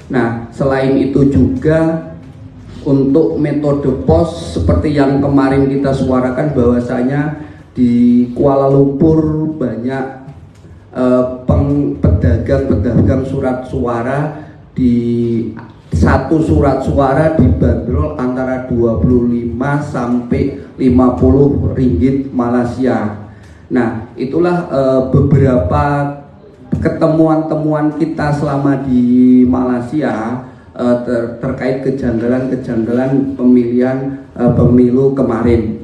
Nah, selain itu juga untuk metode pos seperti yang kemarin kita suarakan bahwasanya di Kuala Lumpur banyak pedagang surat suara, di satu surat suara dibanderol antara 25 sampai 50 ringgit Malaysia. Nah, itulah beberapa ketemuan-temuan kita selama di Malaysia terkait kejanggalan-kejanggalan pemilihan pemilu kemarin.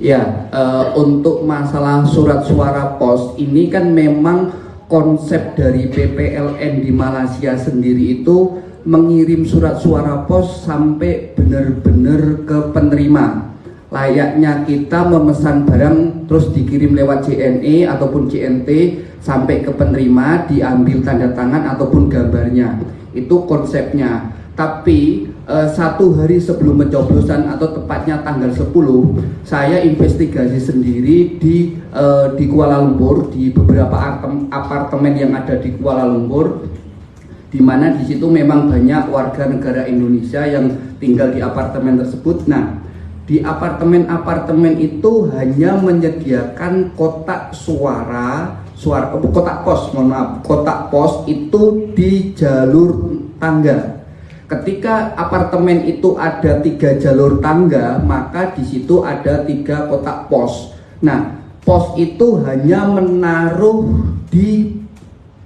Ya, untuk masalah surat suara pos ini kan memang konsep dari PPLN di Malaysia sendiri itu mengirim surat suara pos sampai benar-benar ke penerima. Layaknya kita memesan barang terus dikirim lewat JNE ataupun JNT sampai ke penerima, diambil tanda tangan ataupun gambarnya. Itu konsepnya. Tapi satu hari sebelum pencoblosan atau tepatnya tanggal 10, saya investigasi sendiri di Kuala Lumpur, di beberapa apartemen yang ada di Kuala Lumpur, di mana di situ memang banyak warga negara Indonesia yang tinggal di apartemen tersebut. Nah, di apartemen-apartemen itu hanya menyediakan kotak kotak pos itu di jalur tangga. Ketika apartemen itu ada 3 jalur tangga, maka di situ ada 3 kotak pos. Nah, pos itu hanya menaruh di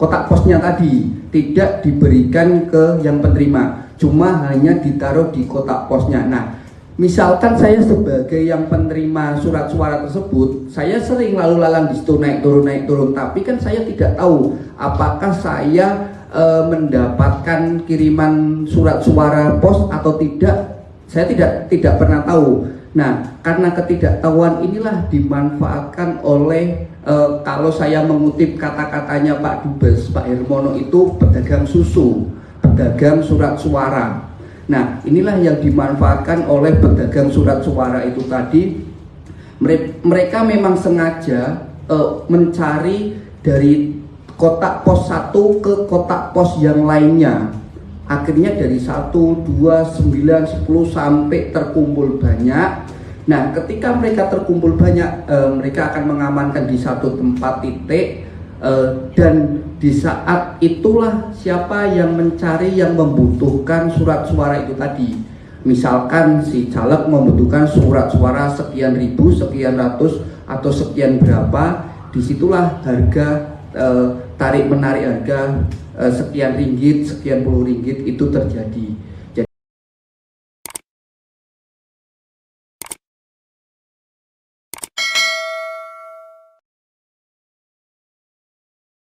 kotak posnya tadi, tidak diberikan ke yang penerima, cuma hanya ditaruh di kotak posnya. Nah, misalkan saya sebagai yang penerima surat suara tersebut, saya sering lalu lalang di situ naik turun, tapi kan saya tidak tahu apakah saya mendapatkan kiriman surat suara pos atau tidak. Saya tidak pernah tahu. Nah, karena ketidaktahuan inilah dimanfaatkan oleh kalau saya mengutip kata-katanya Pak Dubes, Pak Hermono itu pedagang susu, pedagang surat suara. Nah, inilah yang dimanfaatkan oleh pedagang surat suara itu tadi. Mereka memang sengaja mencari dari kotak pos 1 ke kotak pos yang lainnya. Akhirnya dari 1, 2, 9, 10 sampai terkumpul banyak. Nah, ketika mereka terkumpul banyak, mereka akan mengamankan di satu tempat titik, dan di saat itulah siapa yang mencari yang membutuhkan surat suara itu tadi. Misalkan si caleg membutuhkan surat suara sekian ribu, sekian ratus, atau sekian berapa, disitulah harga tarik menarik harga sekian ringgit, sekian puluh ringgit itu terjadi.